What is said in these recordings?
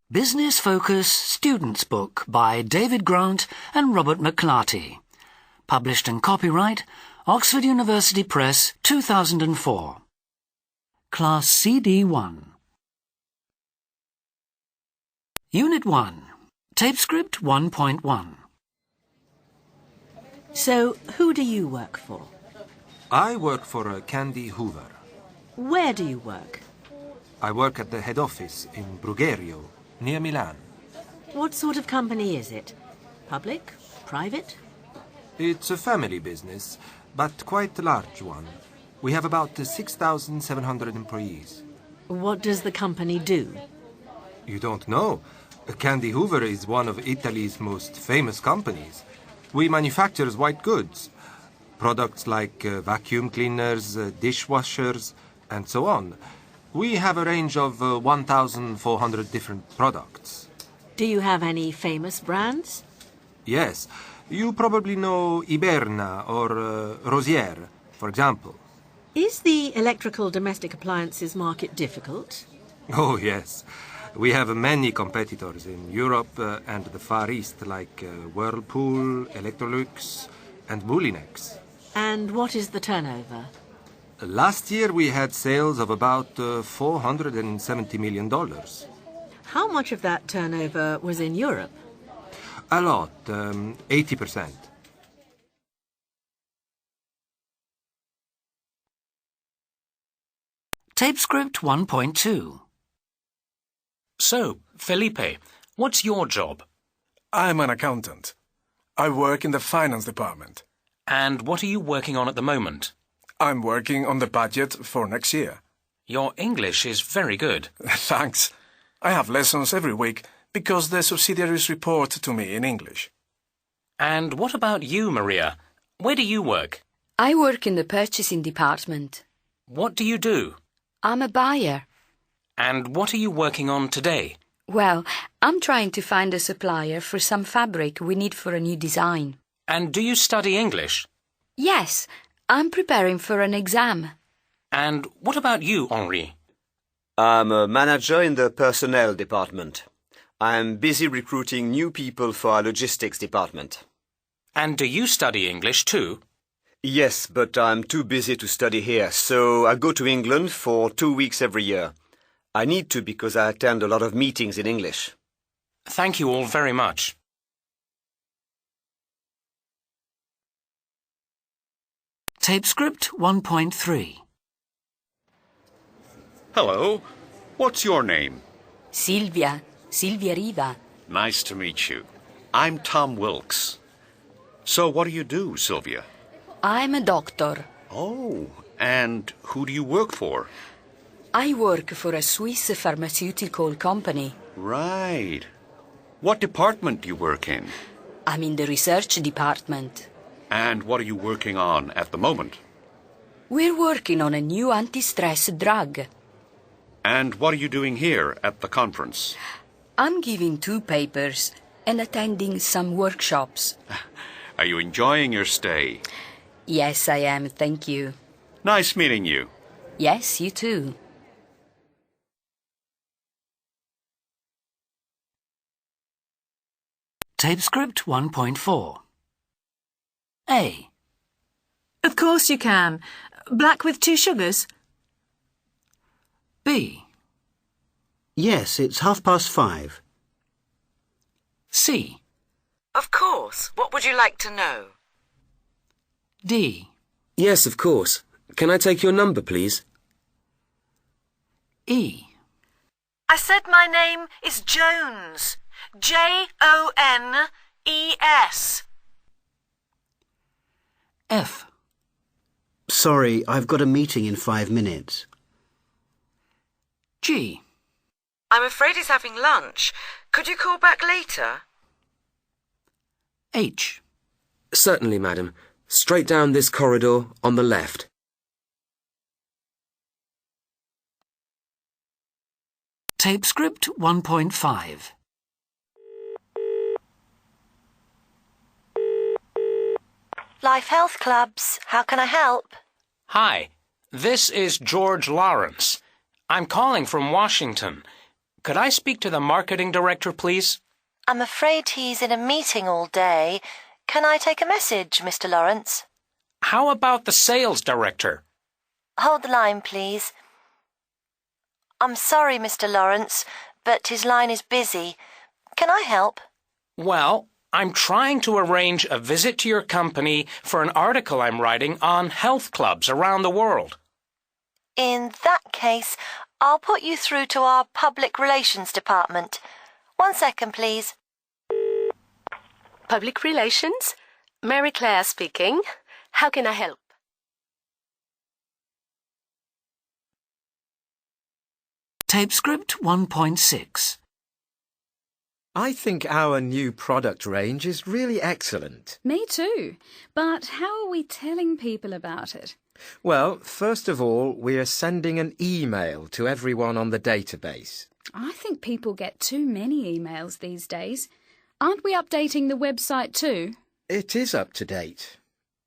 Business Focus Student's Book by David Grant and Robert McClarty. Published and copyright Oxford University Press 2004. Class CD1. Unit 1. Tapescript 1.1. So, who do you work for? I work for Candy Hoover. Where do you work? I work at the head office in Brugherio, near Milan. What sort of company is it? Public? Private? It's a family business, but quite a large one. We have about 6,700 employees. What does the company do? You don't know? Candy Hoover is one of Italy's most famous companies. We manufacture white goods. Products like vacuum cleaners, dishwashers, and so on. We have a range of 1,400 different products. Do you have any famous brands? Yes. You probably know Iberna or Rosier, for example. Is the electrical domestic appliances market difficult? Oh, yes. We have many competitors in Europe and the Far East, like Whirlpool, Electrolux, and Moulinex. And what is the turnover? Last year we had sales of about $470 million. How much of that turnover was in Europe? A lot, 80%. Tapescript 1.2. So, Felipe, what's your job? I'm an accountant. I work in the finance department. And what are you working on at the moment? I'm working on the budget for next year. Your English is very good. Thanks. I have lessons every week because the subsidiaries report to me in English. And what about you, Maria? Where do you work? I work in the purchasing department. What do you do? I'm a buyer. And what are you working on today? Well, I'm trying to find a supplier for some fabric we need for a new design. And do you study English? Yes, I'm preparing for an exam. And what about you, Henri? I'm a manager in the personnel department. I'm busy recruiting new people for our logistics department. And do you study English too? Yes, but I'm too busy to study here, so I go to England for 2 weeks every year. I need to because I attend a lot of meetings in English. Thank you all very much. Tapescript 1.3. Hello. What's your name? Silvia Riva. Nice to meet you. I'm Tom Wilkes. So what do you do, Sylvia? I'm a doctor. Oh, and who do you work for? I work for a Swiss pharmaceutical company. Right. What department do you work in? I'm in the research department. And what are you working on at the moment? We're working on a new anti-stress drug. And what are you doing here at the conference? I'm giving 2 papers and attending some workshops. Are you enjoying your stay? Yes, I am, thank you. Nice meeting you. Yes, you too. Tapescript 1.4. A. Of course you can. Black with 2 sugars? B. Yes, it's 5:30. C. Of course. What would you like to know? D. Yes, of course. Can I take your number, please? E. I said my name is Jones. Jones. F. Sorry, I've got a meeting in 5 minutes. G. I'm afraid he's having lunch. Could you call back later? H. Certainly, madam. Straight down this corridor on the left. Tapescript 1.5. Life Health Clubs. How can I help? Hi, this is George Lawrence. I'm calling from Washington. Could I speak to the marketing director, please? I'm afraid he's in a meeting all day. Can I take a message, Mr. Lawrence? How about the sales director? Hold the line, please. I'm sorry, Mr. Lawrence, but his line is busy. Can I help? Well, I'm trying to arrange a visit to your company for an article I'm writing on health clubs around the world. In that case, I'll put you through to our public relations department. 1 second, please. Public relations? Mary Claire speaking. How can I help? Tape script 1.6. I think our new product range is really excellent. Me too. But how are we telling people about it? Well, first of all, we are sending an email to everyone on the database. I think people get too many emails these days. Aren't we updating the website too? It is up to date.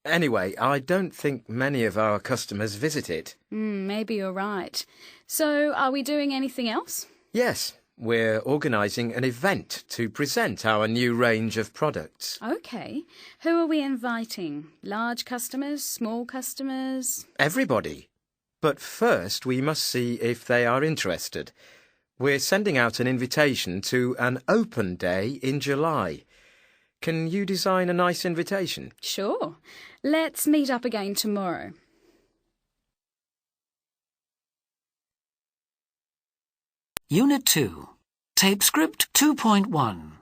Anyway, I don't think many of our customers visit it. Maybe you're right. So, are we doing anything else? Yes, we're organising an event to present our new range of products. OK. Who are we inviting? Large customers? Small customers? Everybody. But first we must see if they are interested. We're sending out an invitation to an open day in July. Can you design a nice invitation? Sure. Let's meet up again tomorrow. Unit 2. Tape script 2.1.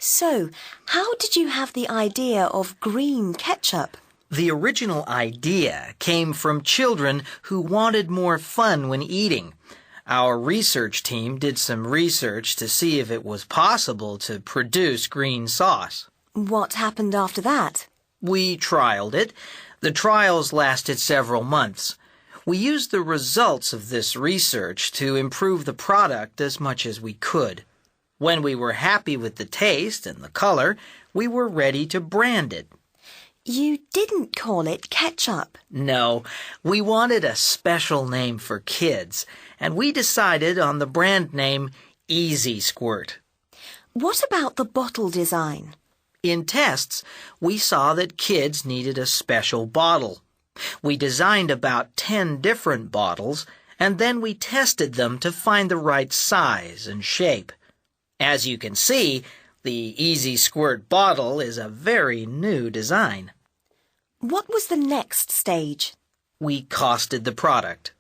So, how did you have the idea of green ketchup? The original idea came from children who wanted more fun when eating. Our research team did some research to see if it was possible to produce green sauce. What happened after that? We trialed it. The trials lasted several months. We used the results of this research to improve the product as much as we could. When we were happy with the taste and the color, we were ready to brand it. You didn't call it ketchup. No, we wanted a special name for kids, and we decided on the brand name Easy Squirt. What about the bottle design? In tests, we saw that kids needed a special bottle. We designed about 10 different bottles, and then we tested them to find the right size and shape. As you can see, the Easy Squirt bottle is a very new design. What was the next stage? We costed the product.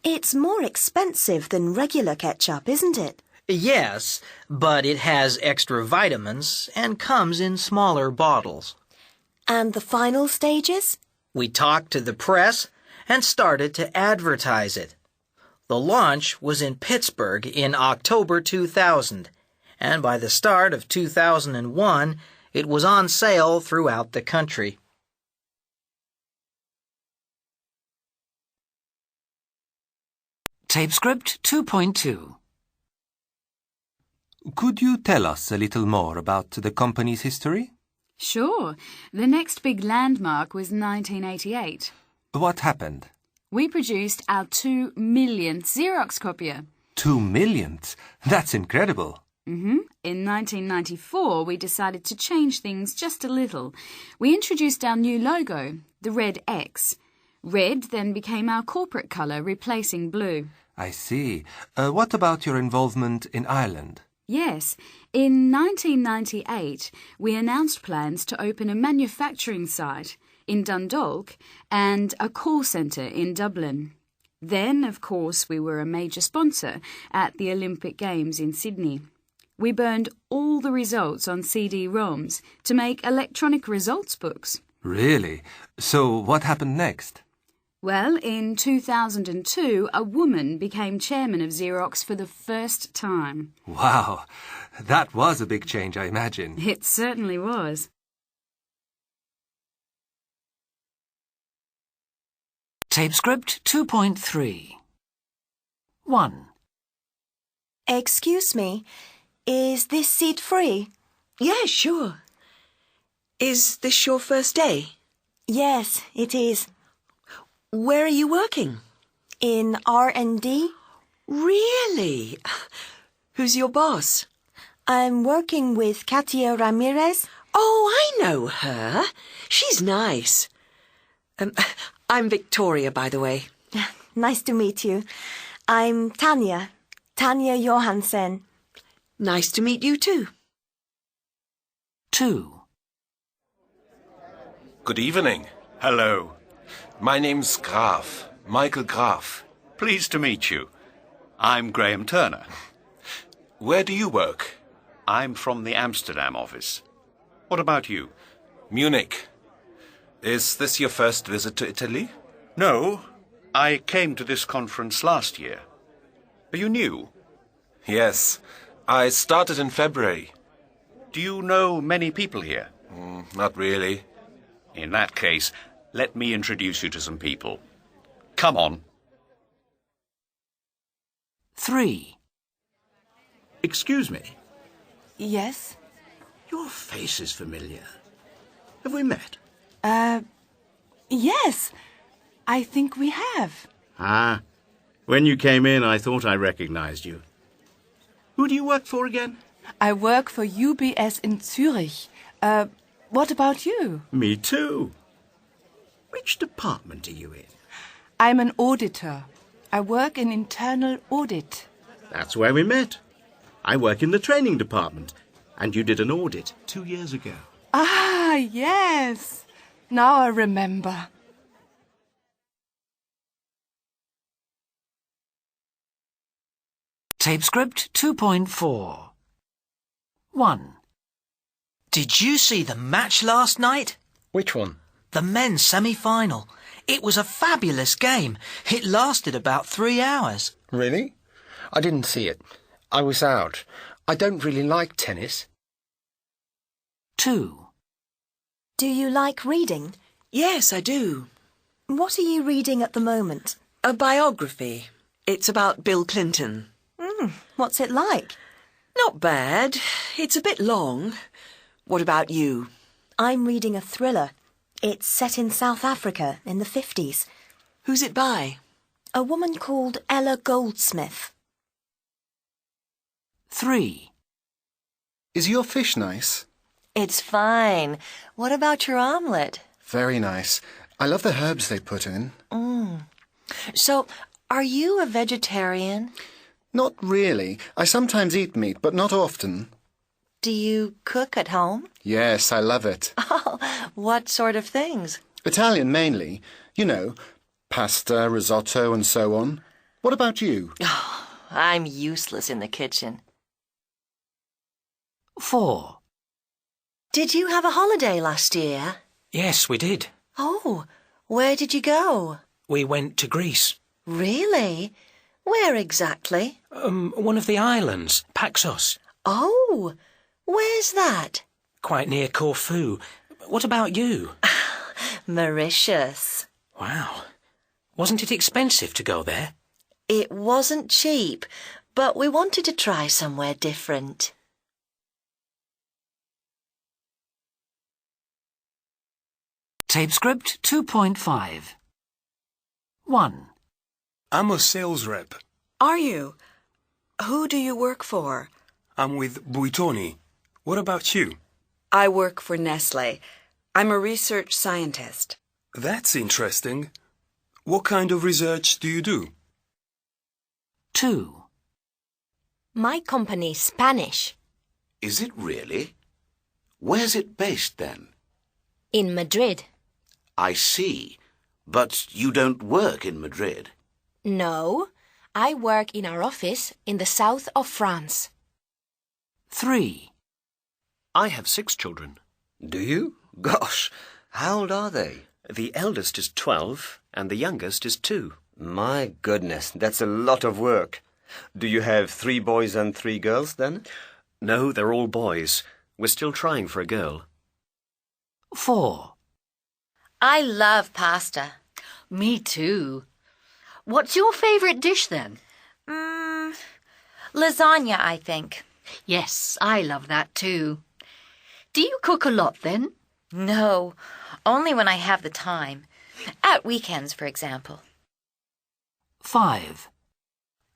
It's more expensive than regular ketchup, isn't it? Yes, but it has extra vitamins and comes in smaller bottles. And the final stages? We talked to the press and started to advertise it. The launch was in Pittsburgh in October 2000, and by the start of 2001, it was on sale throughout the country. Tape script 2.2. Could you tell us a little more about the company's history? Sure. The next big landmark was 1988. What happened? We produced our 2 millionth Xerox copier. 2 millionth? That's incredible. In 1994, we decided to change things just a little. We introduced our new logo, the red X. Red then became our corporate colour, replacing blue. I see. What about your involvement in Ireland? Yes. In 1998, we announced plans to open a manufacturing site in Dundalk and a call centre in Dublin. Then, of course, we were a major sponsor at the Olympic Games in Sydney. We burned all the results on CD-ROMs to make electronic results books. Really? So what happened next? Well, in 2002, a woman became chairman of Xerox for the first time. Wow, that was a big change, I imagine. It certainly was. Tape script 2.3. 1. Excuse me, is this seat free? Yeah, sure. Is this your first day? Yes, it is. Where are you working? In R&D. Really? Who's your boss? I'm working with Katia Ramirez. Oh, I know her. She's nice. I'm Victoria, by the way. Nice to meet you. I'm Tanya Johansen. Nice to meet you too. 2. Good evening. Hello. My name's Graf, Michael Graf. Pleased to meet you. I'm Graham Turner. Where do you work? I'm from the Amsterdam office. What about you? Munich. Is this your first visit to Italy? No, I came to this conference last year. Are you new? Yes, I started in February. Do you know many people here? Not really. In that case, let me introduce you to some people. Come on. 3. Excuse me. Yes? Your face is familiar. Have we met? Yes. I think we have. Ah. When you came in, I thought I recognized you. Who do you work for again? I work for UBS in Zurich. What about you? Me too. Which department are you in? I'm an auditor. I work in internal audit. That's where we met. I work in the training department, and you did an audit 2 years ago. Ah, yes. Now I remember. Tape script 2.4. 1. Did you see the match last night? Which one? The men's semi-final. It was a fabulous game. It lasted about 3 hours. Really? I didn't see it. I was out. I don't really like tennis. 2. Do you like reading? Yes, I do. What are you reading at the moment? A biography. It's about Bill Clinton. What's it like? Not bad. It's a bit long. What about you? I'm reading a thriller. It's set in South Africa in the 50s. Who's it by? A woman called Ella Goldsmith. 3. Is your fish nice? It's fine. What about your omelette? Very nice. I love the herbs they put in. So, are you a vegetarian? Not really. I sometimes eat meat, but not often. Do you cook at home? Yes, I love it. Oh, what sort of things? Italian mainly. You know, pasta, risotto and so on. What about you? Oh, I'm useless in the kitchen. 4. Did you have a holiday last year? Yes, we did. Oh, where did you go? We went to Greece. Really? Where exactly? One of the islands, Paxos. Oh, where's that? Quite near Corfu. What about you? Mauritius. Wow. Wasn't it expensive to go there? It wasn't cheap, but we wanted to try somewhere different. Tape script 2.5. 1. I'm a sales rep. Are you? Who do you work for? I'm with Buitoni. What about you? I work for Nestle. I'm a research scientist. That's interesting. What kind of research do you do? 2. My company's Spanish. Is it really? Where's it based then? In Madrid. I see. But you don't work in Madrid. No, I work in our office in the south of France. 3. I have 6 children. Do you? Gosh, how old are they? The eldest is 12 and the youngest is 2. My goodness, that's a lot of work. Do you have 3 boys and 3 girls then? No, they're all boys. We're still trying for a girl. 4. I love pasta. Me too. What's your favourite dish then? Lasagna, I think. Yes, I love that too. Do you cook a lot then? No, only when I have the time. At weekends, for example. 5.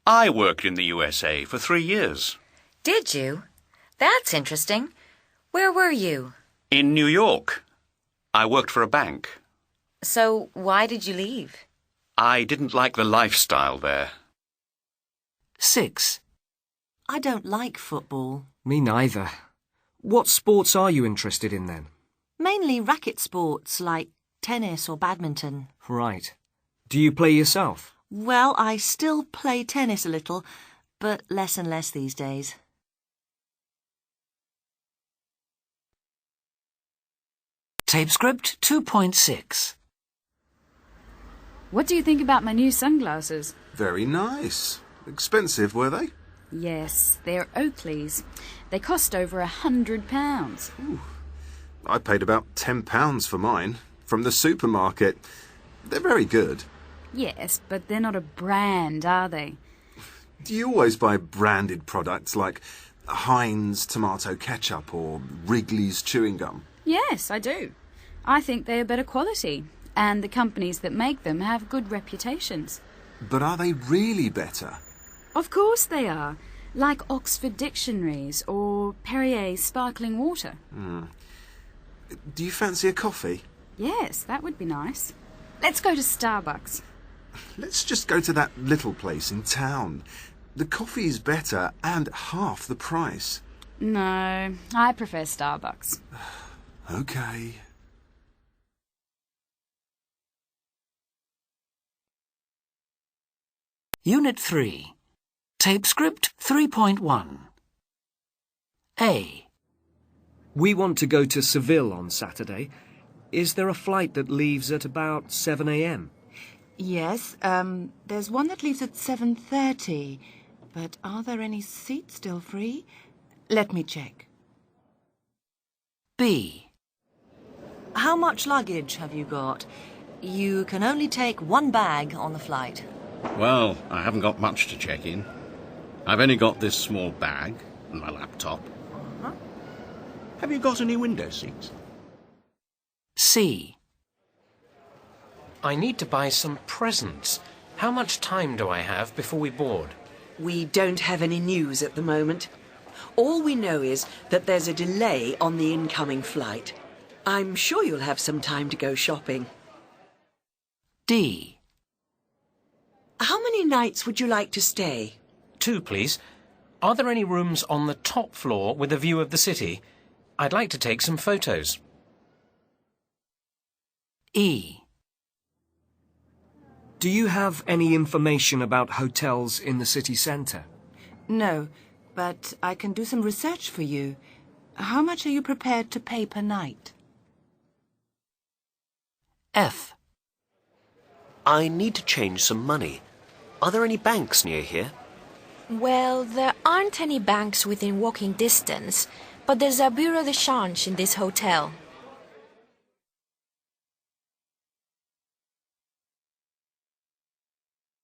I worked in the USA for 3 years. Did you? That's interesting. Where were you? In New York. I worked for a bank. So why did you leave? I didn't like the lifestyle there. 6. I don't like football. Me neither. What sports are you interested in then? Mainly racket sports like tennis or badminton. Right. Do you play yourself? Well, I still play tennis a little, but less and less these days. Tape script 2.6. What do you think about my new sunglasses? Very nice. Expensive, were they? Yes, they're Oakley's. They cost over £100. I paid about £10 for mine, from the supermarket. They're very good. Yes, but they're not a brand, are they? Do you always buy branded products like Heinz tomato ketchup or Wrigley's chewing gum? Yes, I do. I think they are better quality, and the companies that make them have good reputations. But are they really better? Of course they are, like Oxford Dictionaries or Perrier's sparkling water. Do you fancy a coffee? Yes, that would be nice. Let's go to Starbucks. Let's just go to that little place in town. The coffee is better and half the price. No, I prefer Starbucks. Okay. Unit 3. Tape script 3.1. A. We want to go to Seville on Saturday. Is there a flight that leaves at about 7 a.m? Yes, there's one that leaves at 7:30. But are there any seats still free? Let me check. B. How much luggage have you got? You can only take one bag on the flight. Well, I haven't got much to check in. I've only got this small bag and my laptop. Have you got any window seats? C. I need to buy some presents. How much time do I have before we board? We don't have any news at the moment. All we know is that there's a delay on the incoming flight. I'm sure you'll have some time to go shopping. D. How many nights would you like to stay? 2, please. Are there any rooms on the top floor with a view of the city? I'd like to take some photos. E. Do you have any information about hotels in the city centre? No, but I can do some research for you. How much are you prepared to pay per night? F. I need to change some money. Are there any banks near here? Well, there aren't any banks within walking distance, but there's a bureau de change in this hotel.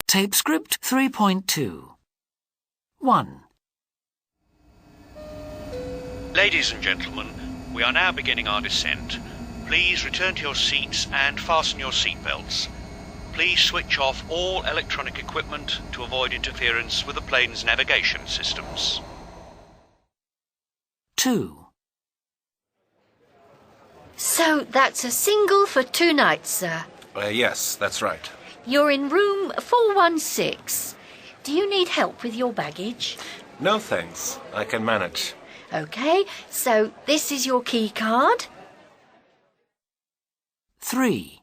Tape script 3.2. 1. Ladies and gentlemen, we are now beginning our descent. Please return to your seats and fasten your seatbelts. Please switch off all electronic equipment to avoid interference with the plane's navigation systems. 2. So that's a single for 2 nights, sir. Yes, that's right. You're in room 416. Do you need help with your baggage? No thanks. I can manage. OK, so this is your key card. 3.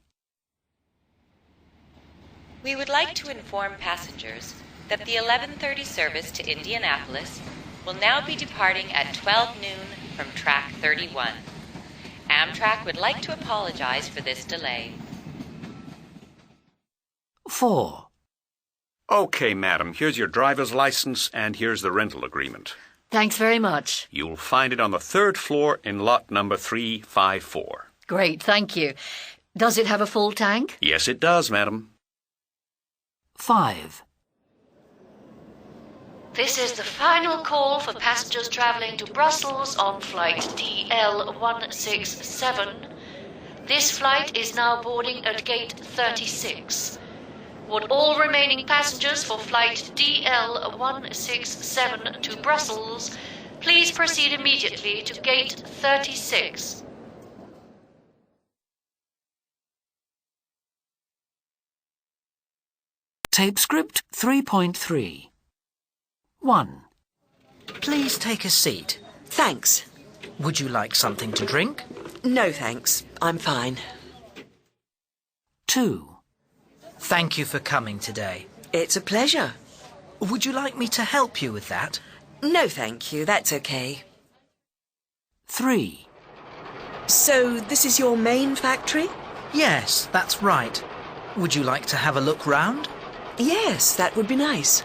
We would like to inform passengers that the 11:30 service to Indianapolis will now be departing at 12 noon from track 31. Amtrak would like to apologize for this delay. 4. Okay, madam, here's your driver's license and here's the rental agreement. Thanks very much. You'll find it on the 3rd floor in lot number 354. Great, thank you. Does it have a full tank? Yes, it does, madam. 5. This is the final call for passengers travelling to Brussels on flight DL167. This flight is now boarding at gate 36. Would all remaining passengers for flight DL167 to Brussels please proceed immediately to gate 36? Tape script 3.3. 1. Please take a seat. Thanks. Would you like something to drink? No, thanks. I'm fine. 2. Thank you for coming today. It's a pleasure. Would you like me to help you with that? No, thank you. That's okay. 3. So, this is your main factory? Yes, that's right. Would you like to have a look round? Yes, that would be nice.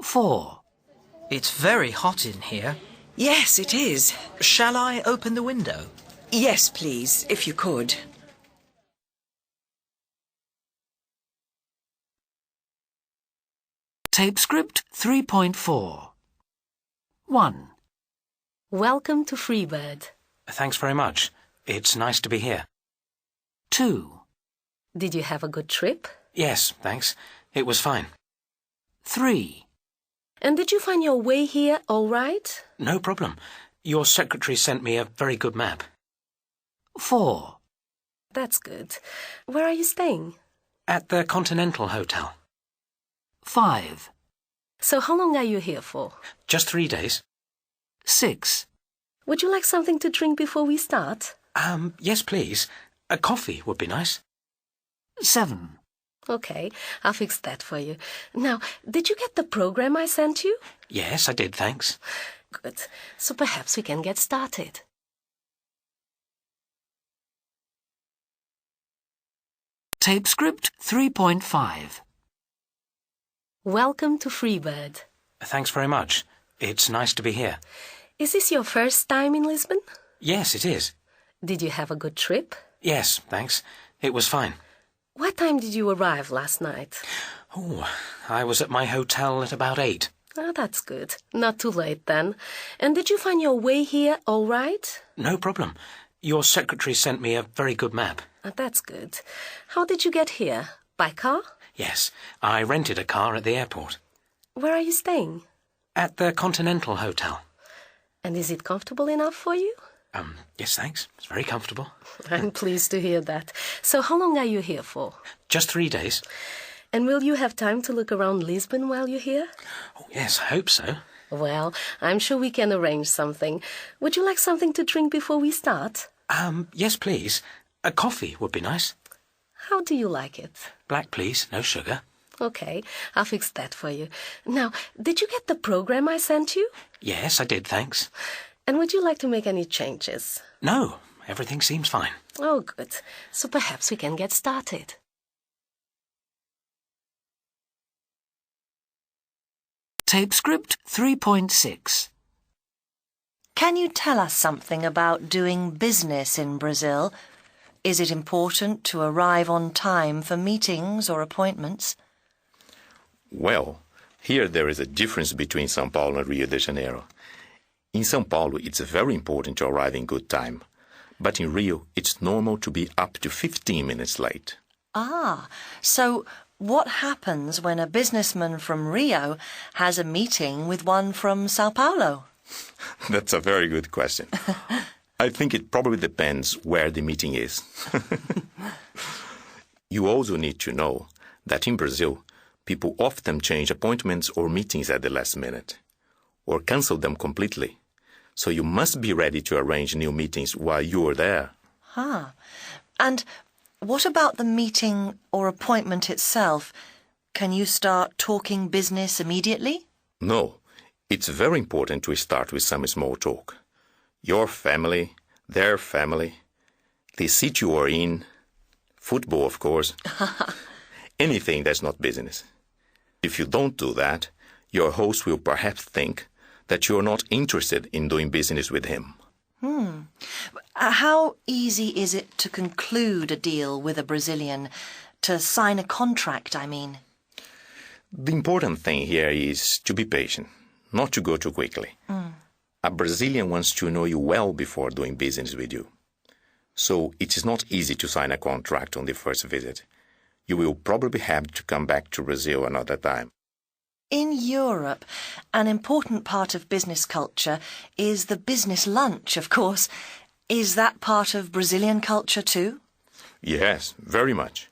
4. It's very hot in here. Yes, it is. Shall I open the window? Yes, please, if you could. Tape script 3.4. 1. Welcome to Freebird. Thanks very much. It's nice to be here. 2. Did you have a good trip? Yes, thanks. It was fine. 3. And did you find your way here all right? No problem. Your secretary sent me a very good map. 4. That's good. Where are you staying? At the Continental Hotel. 5. So how long are you here for? Just 3 days. 6. Would you like something to drink before we start? Yes, please. A coffee would be nice. 7. Okay, I'll fix that for you. Now, did you get the program I sent you? Yes, I did, thanks. Good. So perhaps we can get started. Tape script 3.5. Welcome to Freebird. Thanks very much. It's nice to be here. Is this your first time in Lisbon? Yes, it is. Did you have a good trip? Yes, thanks. It was fine. What time did you arrive last night? Oh, I was at my hotel at about 8. Oh, that's good. Not too late then. And did you find your way here all right? No problem. Your secretary sent me a very good map. Oh, that's good. How did you get here? By car? Yes, I rented a car at the airport. Where are you staying? At the Continental Hotel. And is it comfortable enough for you? Yes, thanks. It's very comfortable. I'm pleased to hear that. So how long are you here for? Just 3 days. And will you have time to look around Lisbon while you're here? Oh, yes, I hope so. Well, I'm sure we can arrange something. Would you like something to drink before we start? Yes, please. A coffee would be nice. How do you like it? Black, please. No sugar. Okay, I'll fix that for you. Now, did you get the program I sent you? Yes, I did, thanks. And would you like to make any changes? No, everything seems fine. Oh, good. So perhaps we can get started. Tape script 3.6. Can you tell us something about doing business in Brazil? Is it important to arrive on time for meetings or appointments? Well, here there is a difference between São Paulo and Rio de Janeiro. In São Paulo, it's very important to arrive in good time. But in Rio, it's normal to be up to 15 minutes late. Ah, so what happens when a businessman from Rio has a meeting with one from São Paulo? That's a very good question. I think it probably depends where the meeting is. You also need to know that in Brazil, people often change appointments or meetings at the last minute, or cancel them completely. So you must be ready to arrange new meetings while you are there. Ah, and what about the meeting or appointment itself? Can you start talking business immediately? No, it's very important to start with some small talk. Your family, their family, the seat you are in, football, of course. Anything that's not business. If you don't do that, your host will perhaps think that you are not interested in doing business with him. How easy is it to conclude a deal with a Brazilian? To sign a contract, I mean? The important thing here is to be patient, not to go too quickly. A Brazilian wants to know you well before doing business with you. So it is not easy to sign a contract on the first visit. You will probably have to come back to Brazil another time. In Europe, an important part of business culture is the business lunch, of course. Is that part of Brazilian culture too? Yes, very much.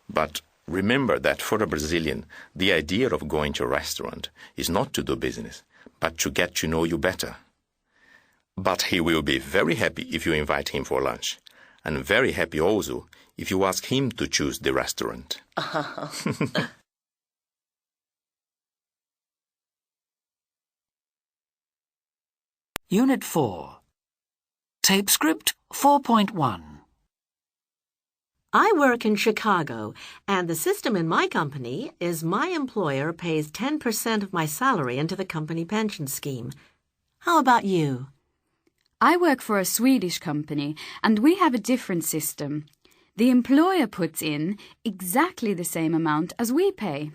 But remember that for a Brazilian, the idea of going to a restaurant is not to do business, but to get to know you better. But he will be very happy if you invite him for lunch, and very happy also if you ask him to choose the restaurant. Unit 4. Tape script 4.1. I work in Chicago, and the system in my company is my employer pays 10% of my salary into the company pension scheme. How about you? I work for a Swedish company, and we have a different system. The employer puts in exactly the same amount as we pay.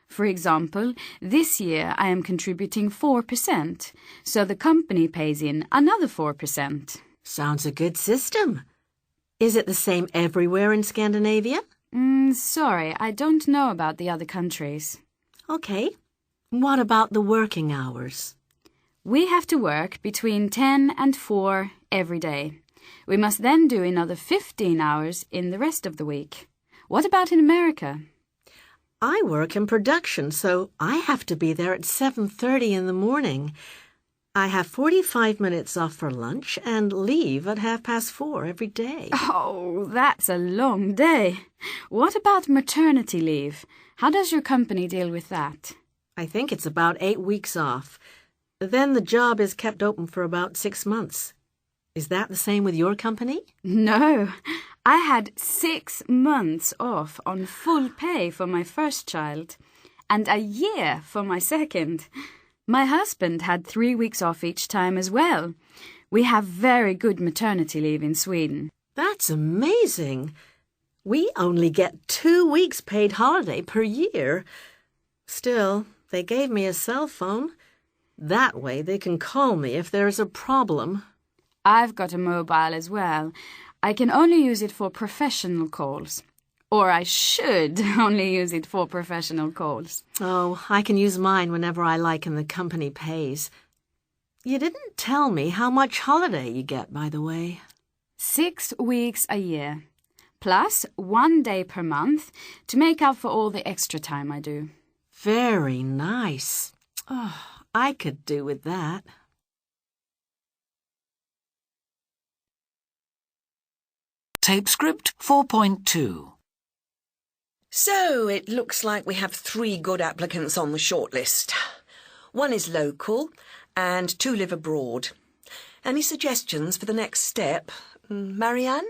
For example, this year I am contributing 4%, so the company pays in another 4%. Sounds a good system. Is it the same everywhere in Scandinavia? Sorry, I don't know about the other countries. Okay. What about the working hours? We have to work between 10 and 4 every day. We must then do another 15 hours in the rest of the week. What about in America? I work in production, so I have to be there at 7:30 in the morning. I have 45 minutes off for lunch and leave at 4:30 every day. Oh, that's a long day. What about maternity leave? How does your company deal with that? I think it's about 8 weeks off. Then the job is kept open for about 6 months. Is that the same with your company? No. I had 6 months off on full pay for my first child, and a year for my second. My husband had 3 weeks off each time as well. We have very good maternity leave in Sweden. That's amazing. We only get 2 weeks paid holiday per year. Still, they gave me a cell phone. That way they can call me if there is a problem. I've got a mobile as well. I can only use it for professional calls. Or I should only use it for professional calls. Oh, I can use mine whenever I like and the company pays. You didn't tell me how much holiday you get, by the way. 6 weeks a year, plus 1 day per month to make up for all the extra time I do. Very nice. Oh, I could do with that. Tape script 4.2. So, it looks like we have 3 good applicants on the shortlist. 1 is local and 2 live abroad. Any suggestions for the next step? Marianne?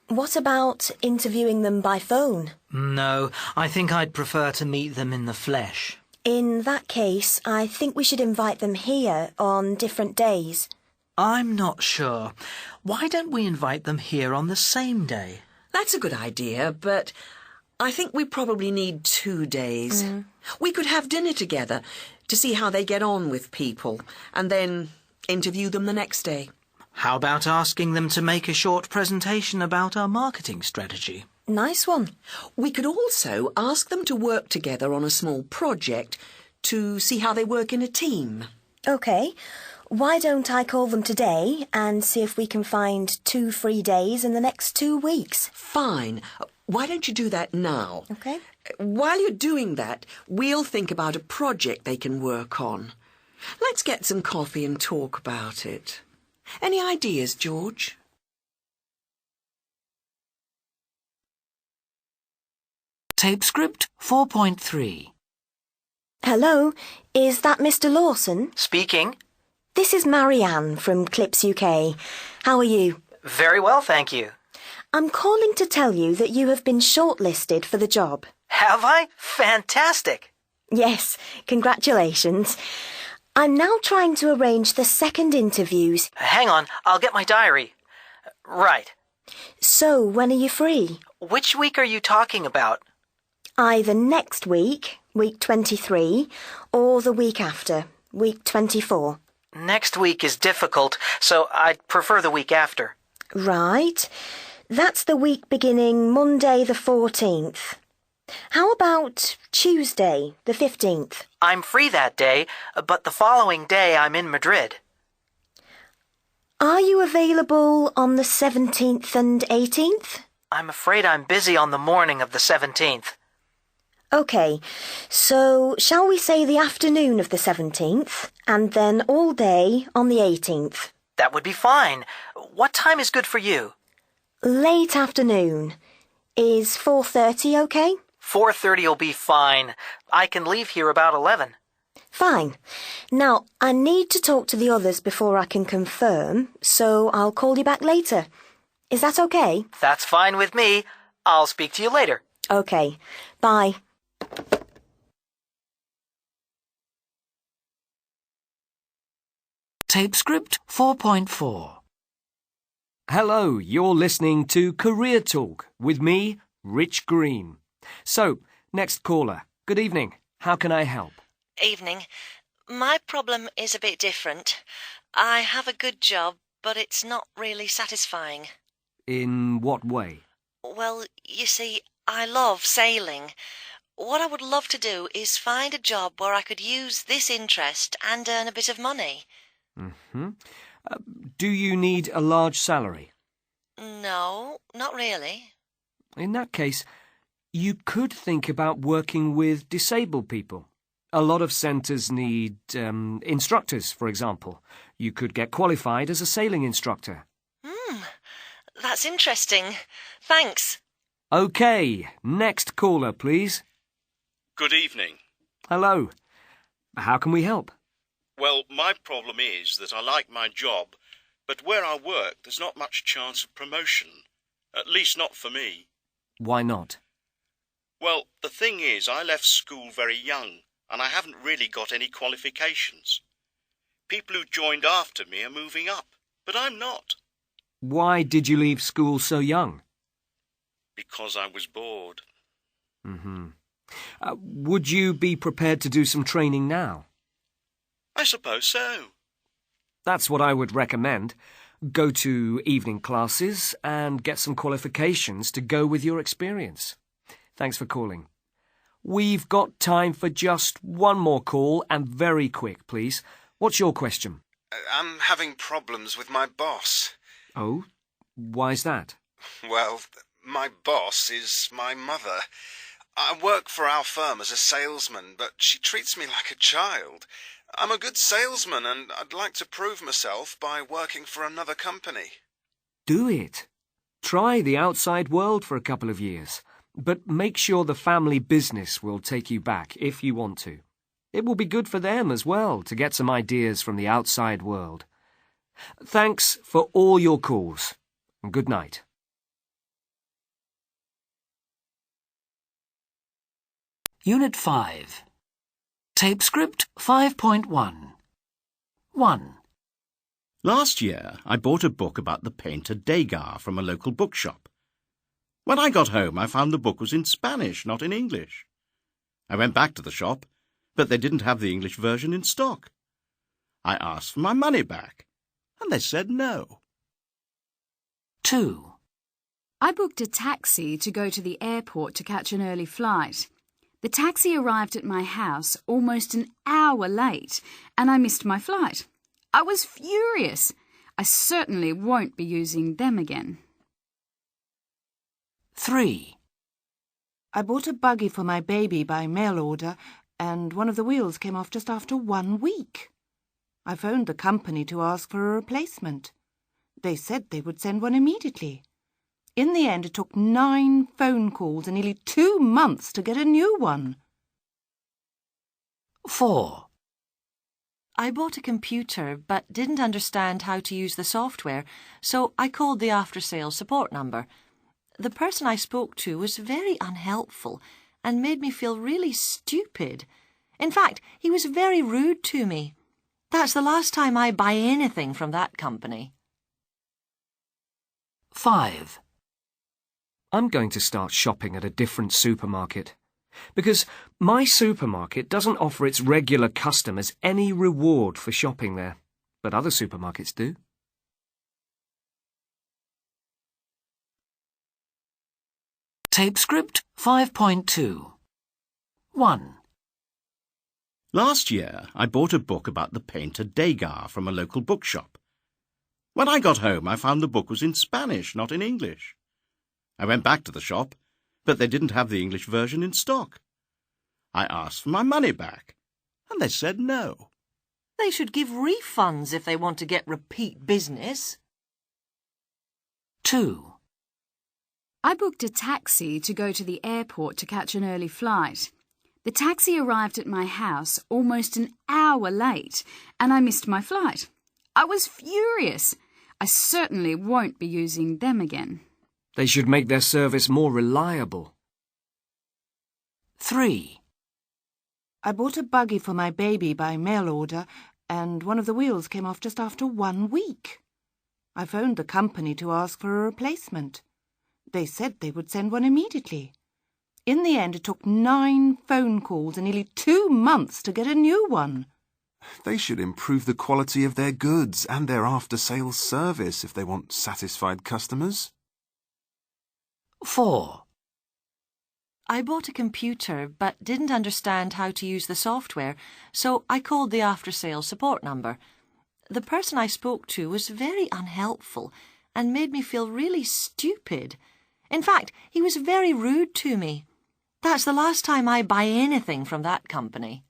What about interviewing them by phone? No, I think I'd prefer to meet them in the flesh. In that case, I think we should invite them here on different days. I'm not sure. Why don't we invite them here on the same day? That's a good idea, but I think we probably need 2 days. We could have dinner together to see how they get on with people, and then interview them the next day. How about asking them to make a short presentation about our marketing strategy? Nice one. We could also ask them to work together on a small project to see how they work in a team. OK. Why don't I call them today and see if we can find 2 free days in the next 2 weeks? Fine. Why don't you do that now? OK. While you're doing that, we'll think about a project they can work on. Let's get some coffee and talk about it. Any ideas, George? Tape script 4.3. Hello, is that Mr. Lawson? Speaking. This is Marianne from Clips UK. How are you? Very well, thank you. I'm calling to tell you that you have been shortlisted for the job. Have I? Fantastic. Yes, congratulations. I'm now trying to arrange the second interviews. Hang on, I'll get my diary. Right. So, when are you free? Which week are you talking about? Either next week, week 23, or the week after, week 24. Next week is difficult, so I'd prefer the week after. Right. That's the week beginning Monday the 14th. How about Tuesday, the 15th? I'm free that day, but the following day I'm in Madrid. Are you available on the 17th and 18th? I'm afraid I'm busy on the morning of the 17th. OK, so shall we say the afternoon of the 17th, and then all day on the 18th? That would be fine. What time is good for you? Late afternoon. Is 4:30 OK? 4:30 will be fine. I can leave here about 11. Fine. Now, I need to talk to the others before I can confirm, so I'll call you back later. Is that OK? That's fine with me. I'll speak to you later. OK. Bye. Tape script 4.4. Hello, you're listening to Career Talk with me, Rich Green. So, next caller. Good evening. How can I help? Evening. My problem is a bit different. I have a good job, but it's not really satisfying. In what way? Well, you see, I love sailing. What I would love to do is find a job where I could use this interest and earn a bit of money. Mm-hmm. Do you need a large salary? No, not really. In that case, you could think about working with disabled people. A lot of centres need instructors, for example. You could get qualified as a sailing instructor. That's interesting. Thanks. OK, next caller, please. Good evening. Hello. How can we help? Well, my problem is that I like my job, but where I work there's not much chance of promotion. At least not for me. Why not? Well, the thing is, I left school very young, and I haven't really got any qualifications. People who joined after me are moving up, but I'm not. Why did you leave school so young? Because I was bored. Mm-hmm. Would you be prepared to do some training now? I suppose so. That's what I would recommend. Go to evening classes and get some qualifications to go with your experience. Thanks for calling. We've got time for just one more call, and very quick, please. What's your question? I'm having problems with my boss. Oh? Why's that? Well, my boss is my mother. I work for our firm as a salesman, but she treats me like a child. I'm a good salesman, and I'd like to prove myself by working for another company. Do it. Try the outside world for a couple of years, but make sure the family business will take you back if you want to. It will be good for them as well to get some ideas from the outside world. Thanks for all your calls, and good night. Unit 5. Tape script 5.1. 1. Last year, I bought a book about the painter Degas from a local bookshop. When I got home, I found the book was in Spanish, not in English. I went back to the shop, but they didn't have the English version in stock. I asked for my money back, and they said no. 2. I booked a taxi to go to the airport to catch an early flight. The taxi arrived at my house almost an hour late, and I missed my flight. I was furious. I certainly won't be using them again. 3. I bought a buggy for my baby by mail order, and one of the wheels came off just after 1 week. I phoned the company to ask for a replacement. They said they would send one immediately. In the end, it took 9 phone calls and nearly 2 months to get a new one. 4. I bought a computer but didn't understand how to use the software, so I called the after-sales support number. The person I spoke to was very unhelpful and made me feel really stupid. In fact, he was very rude to me. That's the last time I buy anything from that company. 5. I'm going to start shopping at a different supermarket, because my supermarket doesn't offer its regular customers any reward for shopping there, but other supermarkets do. Tape script 5.2. 1. Last year, I bought a book about the painter Degas from a local bookshop. When I got home, I found the book was in Spanish, not in English. I went back to the shop, but they didn't have the English version in stock. I asked for my money back, and they said no. They should give refunds if they want to get repeat business. 2. I booked a taxi to go to the airport to catch an early flight. The taxi arrived at my house almost an hour late, and I missed my flight. I was furious. I certainly won't be using them again. They should make their service more reliable. 3. I bought a buggy for my baby by mail order, and one of the wheels came off just after 1 week. I phoned the company to ask for a replacement. They said they would send one immediately. In the end, it took 9 phone calls and nearly 2 months to get a new one. They should improve the quality of their goods and their after-sales service if they want satisfied customers. 4. I bought a computer but didn't understand how to use the software, so I called the after-sales support number. The person I spoke to was very unhelpful and made me feel really stupid. In fact, he was very rude to me. That's the last time I buy anything from that company.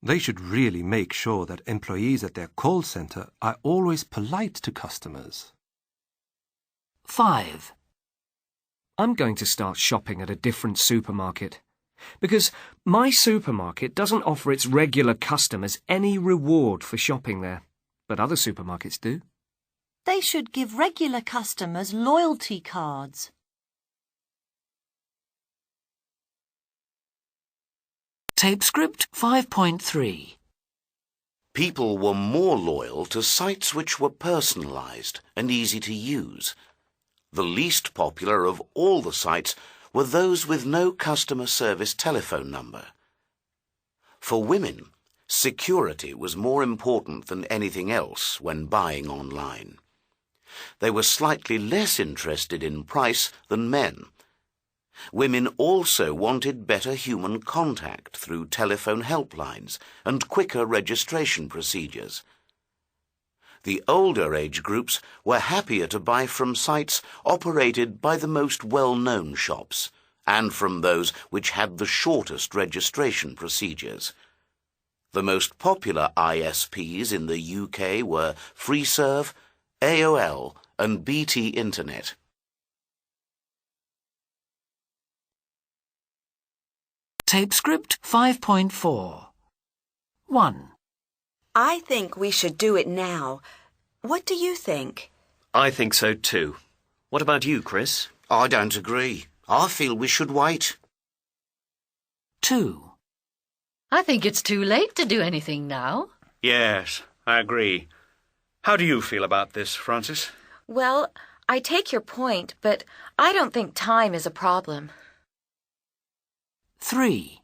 They should really make sure that employees at their call center are always polite to customers. 5. I'm going to start shopping at a different supermarket, because my supermarket doesn't offer its regular customers any reward for shopping there, but other supermarkets do. They should give regular customers loyalty cards. Tape script 5.3. People were more loyal to sites which were personalised and easy to use. The least popular of all the sites were those with no customer service telephone number. For women, security was more important than anything else when buying online. They were slightly less interested in price than men. Women also wanted better human contact through telephone helplines and quicker registration procedures. The older age groups were happier to buy from sites operated by the most well-known shops and from those which had the shortest registration procedures. The most popular ISPs in the UK were FreeServe, AOL and BT Internet. Tape script 5.4. 1. I think we should do it now. What do you think? I think so too. What about you, Chris? I don't agree. I feel we should wait. 2. I think it's too late to do anything now. Yes, I agree. How do you feel about this, Francis? Well, I take your point, but I don't think time is a problem. 3.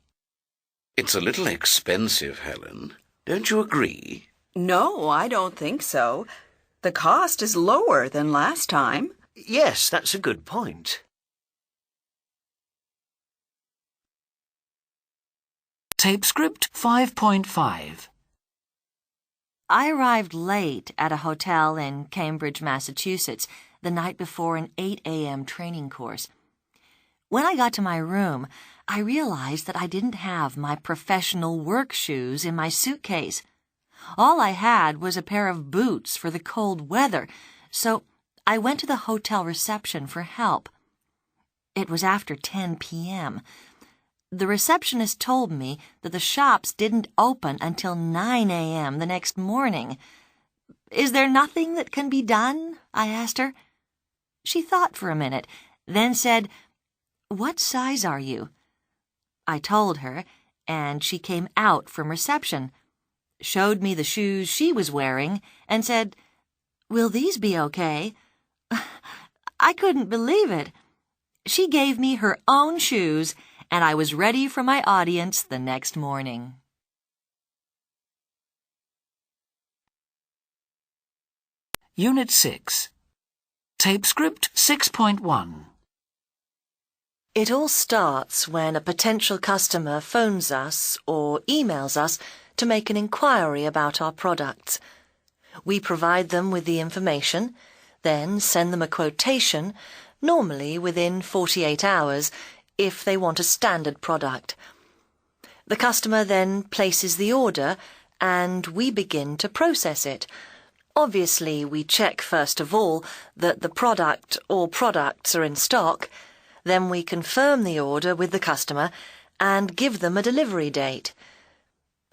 It's a little expensive, Helen. Don't you agree? No, I don't think so. The cost is lower than last time. Yes, that's a good point. Tape script 5.5. I arrived late at a hotel in Cambridge, Massachusetts, the night before an 8 a.m. training course. When I got to my room, I realized that I didn't have my professional work shoes in my suitcase. All I had was a pair of boots for the cold weather, so I went to the hotel reception for help. It was after 10 p.m. The receptionist told me that the shops didn't open until 9 a.m. the next morning. "Is there nothing that can be done?" I asked her. She thought for a minute, then said, "What size are you?" I told her, and she came out from reception, showed me the shoes she was wearing, and said, "Will these be okay?" I couldn't believe it. She gave me her own shoes, and I was ready for my audience the next morning. Unit 6. Tape script 6.1. It all starts when a potential customer phones us or emails us to make an inquiry about our products. We provide them with the information, then send them a quotation, normally within 48 hours, if they want a standard product. The customer then places the order and we begin to process it. Obviously, we check first of all that the product or products are in stock. Then we confirm the order with the customer and give them a delivery date.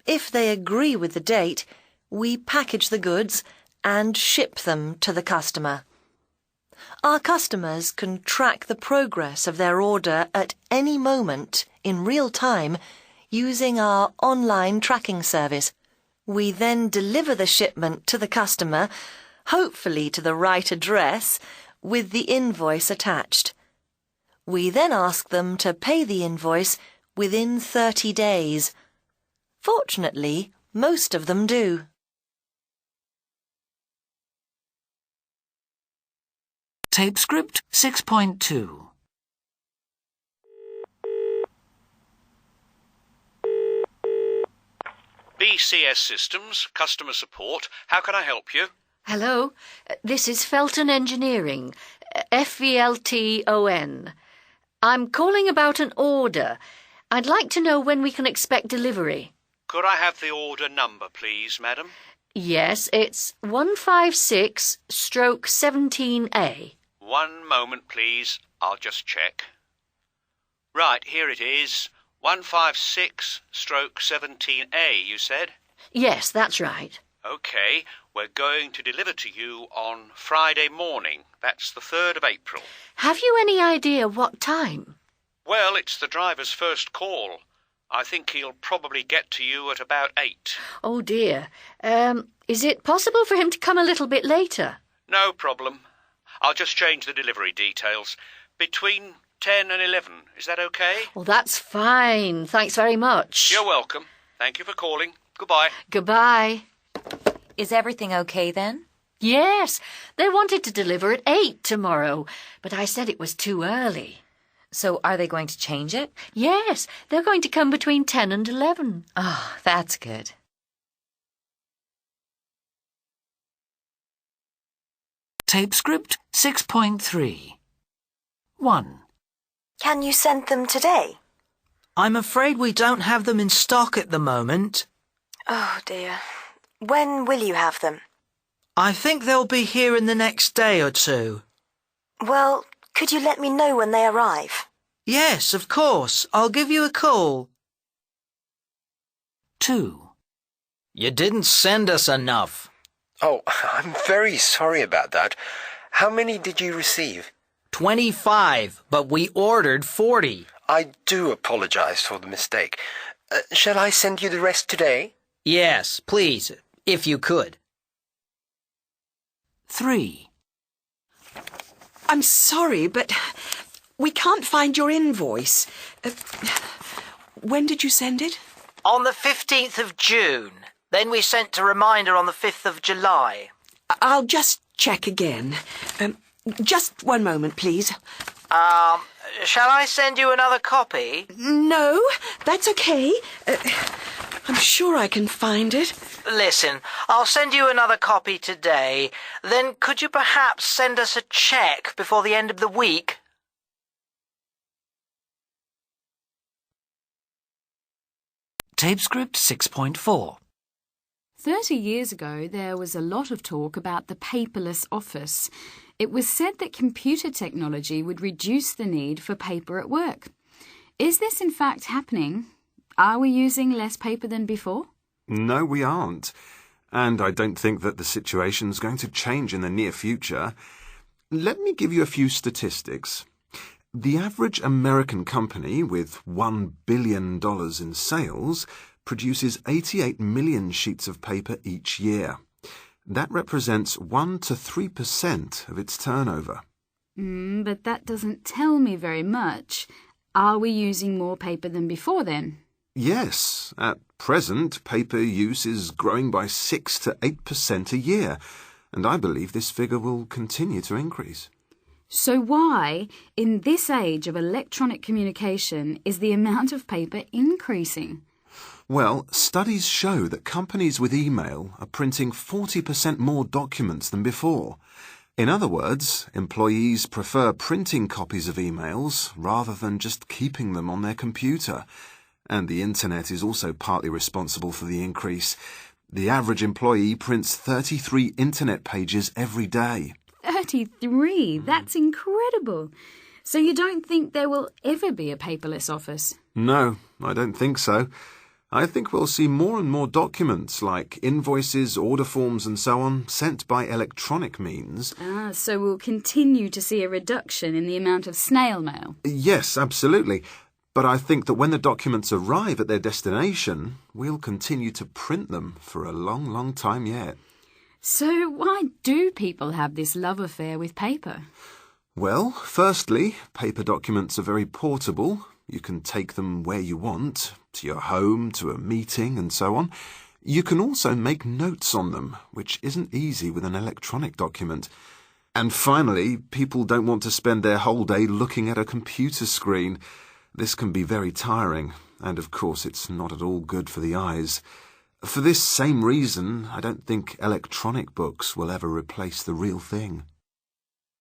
If they agree with the date, we package the goods and ship them to the customer. Our customers can track the progress of their order at any moment in real time using our online tracking service. We then deliver the shipment to the customer, hopefully to the right address, with the invoice attached. We then ask them to pay the invoice within 30 days. Fortunately, most of them do. Tape script 6.2. BCS Systems, customer support. How can I help you? Hello, this is Felton Engineering, FVLTON. I'm calling about an order. I'd like to know when we can expect delivery. Could I have the order number, please, madam? Yes, it's 156/17A. 1 moment, please. I'll just check. Right, here it is. 156/17A, you said? Yes, that's right. OK, we're going to deliver to you on Friday morning. That's the 3rd of April. Have you any idea what time? Well, it's the driver's first call. I think he'll probably get to you at about 8. Oh, dear. Is it possible for him to come a little bit later? No problem. I'll just change the delivery details. Between 10 and 11. Is that OK? Well, that's fine. Thanks very much. You're welcome. Thank you for calling. Goodbye. Goodbye. Is everything OK then? Yes. They wanted to deliver at 8 tomorrow, but I said it was too early. So are they going to change it? Yes. They're going to come between 10 and 11. Oh, that's good. Tape script 6.3. 1. Can you send them today? I'm afraid we don't have them in stock at the moment. Oh, dear. When will you have them? I think they'll be here in the next day or two. Well, could you let me know when they arrive? Yes, of course. I'll give you a call. 2. You didn't send us enough. Oh, I'm very sorry about that. How many did you receive? 25, but we ordered 40. I do apologize for the mistake. Shall I send you the rest today? Yes, please, if you could. 3. I'm sorry, but we can't find your invoice. When did you send it? On the 15th of June. Then we sent a reminder on the 5th of July. I'll just check again. Just 1 moment, please. Shall I send you another copy? No, that's okay. I'm sure I can find it. Listen, I'll send you another copy today. Then could you perhaps send us a cheque before the end of the week? Tape script 6.4. 30 years ago, there was a lot of talk about the paperless office. It was said that computer technology would reduce the need for paper at work. Is this in fact happening? Are we using less paper than before? No, we aren't. And I don't think that the situation's going to change in the near future. Let me give you a few statistics. The average American company with $1 billion in sales produces 88 million sheets of paper each year. That represents 1 to 3% of its turnover. But that doesn't tell me very much. Are we using more paper than before then? Yes, at present, paper use is growing by 6 to 8% a year, and I believe this figure will continue to increase. So why, in this age of electronic communication, is the amount of paper increasing? Well, studies show that companies with email are printing 40% more documents than before. In other words, employees prefer printing copies of emails rather than just keeping them on their computer. And the internet is also partly responsible for the increase. The average employee prints 33 internet pages every day. 33? That's incredible. So you don't think there will ever be a paperless office? No, I don't think so. I think we'll see more and more documents like invoices, order forms and so on sent by electronic means. So we'll continue to see a reduction in the amount of snail mail? Yes, absolutely. But I think that when the documents arrive at their destination, we'll continue to print them for a long, long time yet. So why do people have this love affair with paper? Well, firstly, paper documents are very portable. You can take them where you want, to your home, to a meeting, and so on. You can also make notes on them, which isn't easy with an electronic document. And finally, people don't want to spend their whole day looking at a computer screen. This can be very tiring, and of course it's not at all good for the eyes. For this same reason, I don't think electronic books will ever replace the real thing.